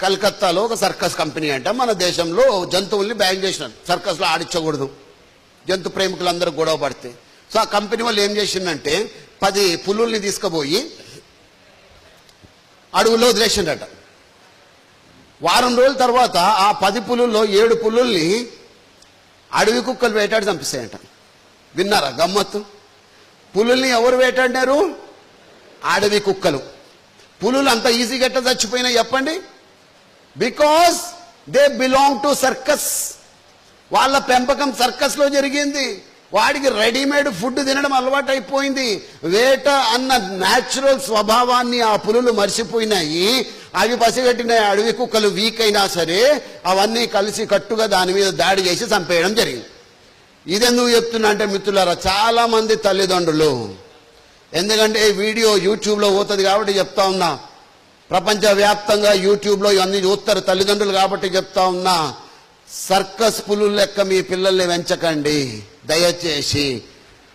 కలకత్తాలో ఒక circus company అంట మన దేశంలో జంతువుల్ని బ్యాన్ చేసినారు, సర్కస్లో ఆడించకూడదు, జంతు ప్రేమికులందరూ గొడవ పడితే. సో ఆ కంపెనీ వాళ్ళు ఏం చేసిందంటే 10 పులుల్ని తీసుకుపోయి అడవుల్లో వదిలేసిండట. వారం రోజుల తర్వాత ఆ 10 పులుల్లో 7 పులుల్ని అడవి కుక్కలు వేటాడి చంపిస్తాయంట. విన్నారా గమ్మత్తు? పులుల్ని ఎవరు వేటాడినారు? అడవి కుక్కలు. పులులు అంత ఈజీగా ఎట్లా చచ్చిపోయినా చెప్పండి? Because they belong to circus. వాళ్ళ పెంపకం సర్కస్లో జరిగింది. వాడికి రెడీమేడ్ ఫుడ్ తినడం అలవాటు అయిపోయింది. వేట అన్న న్యాచురల్ స్వభావాన్ని ఆ పులులు మర్చిపోయినాయి. అవి పసిగట్టిన అడవి కుక్కలు వీక్ అయినా సరే అవన్నీ కలిసి కట్టుగా దాని మీద దాడి చేసి చంపేయడం జరిగింది. ఇదెందుకు చెప్తున్నా అంటే మిత్రులారా, చాలా మంది తల్లిదండ్రులు, ఎందుకంటే ఈ వీడియో యూట్యూబ్లో పోతుంది కాబట్టి చెప్తా ఉన్నా, ప్రపంచవ్యాప్తంగా యూట్యూబ్లో ఇవన్నీ చూస్తారు తల్లిదండ్రులు కాబట్టి చెప్తా ఉన్నా, సర్కస్ పులుల లెక్క మీ పిల్లల్ని పెంచకండి దయచేసి.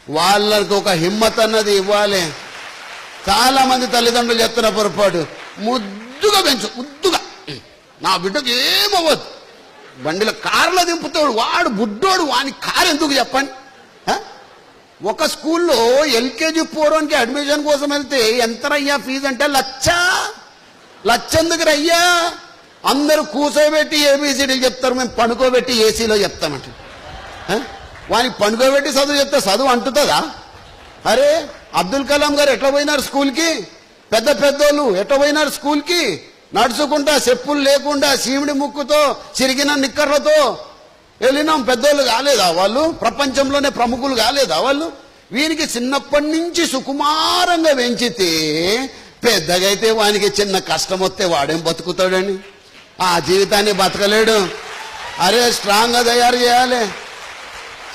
వాళ్ళకు ఒక హిమ్మత్ అన్నది ఇవ్వాలి. చాలా మంది తల్లిదండ్రులు చెప్తున్న పొరపాటు, ముద్దుగా పెంచు, ముద్దుగా, నా బిడ్డకు ఏమవ్వదు, బండిలో కార్లో దింపుతాడు వాడు బుడ్డోడు, వాని కారు ఎందుకు చెప్పండి. ఒక స్కూల్లో ఎల్కేజీ పోరోనికి అడ్మిషన్ కోసం వెళ్తే ఎంతరయ్యా ఫీజు అంటే 1,00,000 ఎందుకు రయ్యా? అందరూ కూర్చోబెట్టి ఏబీసీడీలు చెప్తారు, మేము పడుకోబెట్టి ఏసీలో చెప్తామంట. వానికి పడుకోబెట్టి చదువు చెప్తే చదువు అంటుతుందా? అరే అబ్దుల్ కలాం గారు ఎట్లా పోయినారు స్కూల్కి? పెద్దోళ్ళు ఎట్లా పోయినారు స్కూల్కి? నడుచుకుంటా, చెప్పులు లేకుండా, శివుడి ముక్కుతో, చిరిగిన నిక్కర్లతో వెళ్ళినాం. పెద్దోళ్ళు కాలేదా వాళ్ళు? ప్రపంచంలోనే ప్రముఖులు కాలేదా వాళ్ళు? వీరికి చిన్నప్పటి నుంచి సుకుమారంగా పెంచితే పెద్దగా అయితే వానికి చిన్న కష్టం వస్తే వాడేం బతుకుతాడని? ఆ జీవితాన్ని బతకలేడు. అరే స్ట్రాంగ్గా తయారు చేయాలి.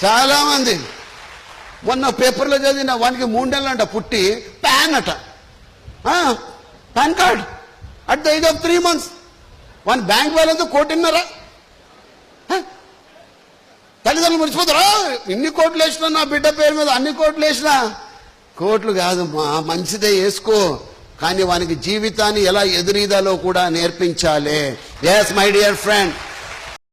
చాలా మంది మొన్న పేపర్లో చదివిన, వానికి 3 నెలలంట పుట్టి పాన్ అట, pan card at the age of 3 months. వాని బ్యాంక్ బ్యాలెన్స్ 1,500,000. తల్లిదండ్రులు మురిసిపోతారా? ఇన్ని కోట్లు వేసినా నా బిడ్డ పేరు మీద, అన్ని కోట్లు వేసినా. కోట్లు కాదు మా, మంచిదే వేసుకో, కానీ వానికి జీవితాన్ని ఎలా ఎదురీదాలో కూడా నేర్పించాలి. Yes my dear friend,